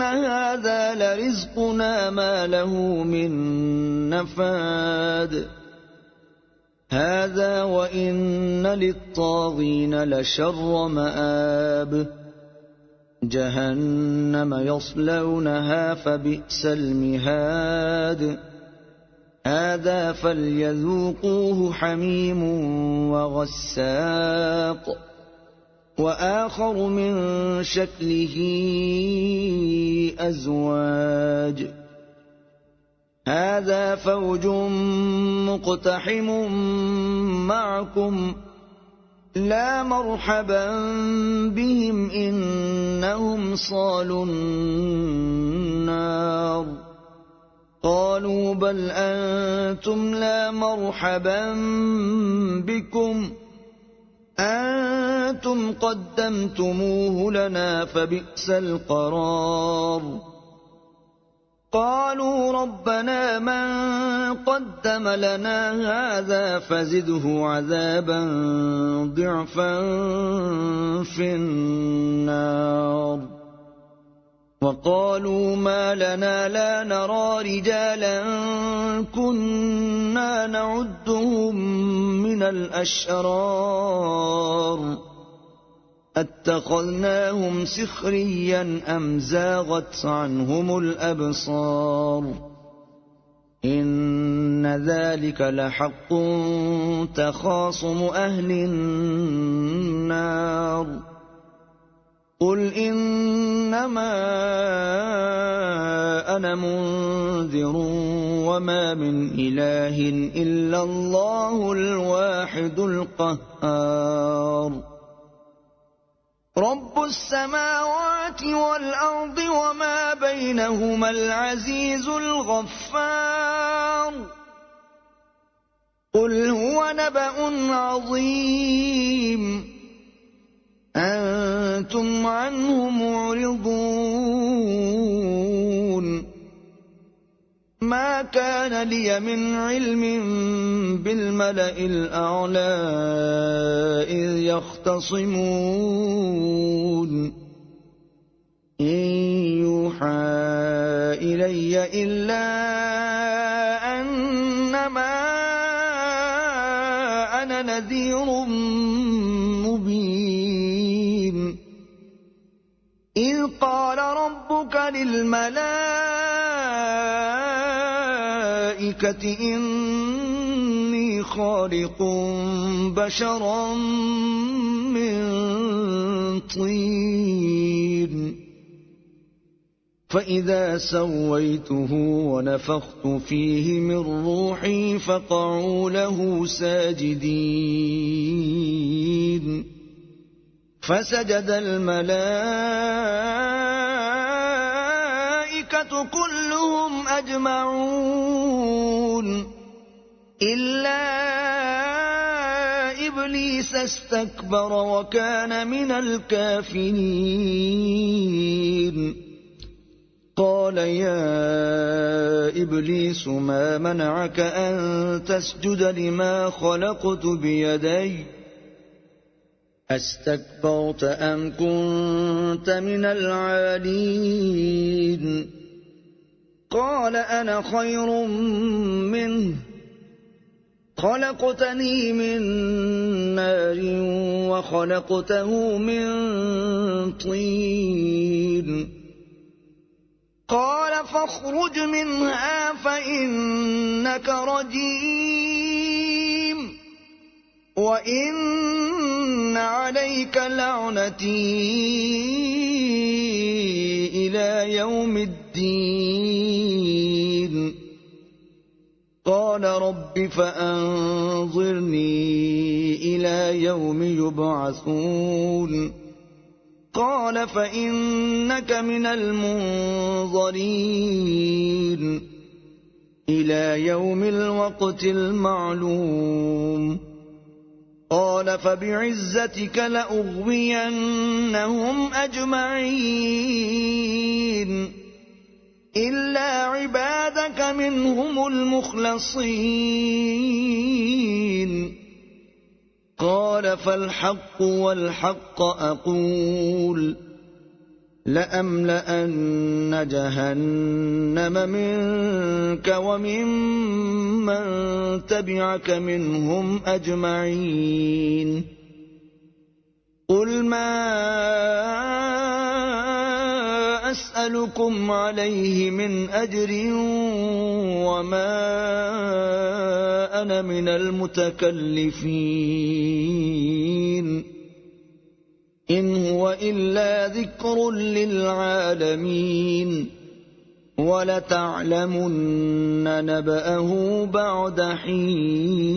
إن هذا لرزقنا ما له من نفاد هذا وإن للطاغين لشر مآب جهنم يصلونها فبئس المهاد هذا فليذوقوه حميم وغساق وآخر من شكله أزواج هذا فوج مقتحم معكم لا مرحبا بهم إنهم صالوا النار قالوا بل أنتم لا مرحبا بكم أنتم قدمتموه لنا فبئس القرار قالوا ربنا من قدم لنا هذا فزده عذابا ضعفا في النار وقالوا ما لنا لا نرى رجالا كنا نعدهم من الأشرار اتخذناهم سخريا أم زاغت عنهم الأبصار إن ذلك لحق تخاصم أهل النار قل إنما أنا منذر وما من إله إلا الله الواحد القهار رب السماوات والأرض وما بينهما العزيز الغفار قل هو نبأ عظيم أنتم عنه معرضون ما كان لي من علم بالملأ الأعلى إذ يختصمون إن يوحى إلي إلا أنما أنا نذير مبين إذ قال ربك للملائكة إني خالق بشرا من طين فإذا سويته ونفخت فيه من روحي فقعوا له ساجدين فسجد الملائكة كلهم أجمعون إلا إبليس استكبر وكان من الكافرين قال يا إبليس ما منعك أن تسجد لما خلقت بيدي أستكبرت أم كنت من العالين قال أنا خير منه خلقتني من نار وخلقته من طين قال فاخرج منها فإنك رجيم وإن عليك لعنتي إلى يوم الدين قال رب فأنظرني إلى يوم يبعثون قال فإنك من المنظرين إلى يوم الوقت المعلوم قال فبعزتك لأغوينهم أجمعين إلا عبادك منهم المخلصين قال فالحق والحق أقول لأملأن جهنم منك وممن تبعك منهم أجمعين قل ما أسألكم عليه من أجر وما أنا من المتكلفين إن هو إلا ذكر للعالمين ولتعلمن نبأه بعد حين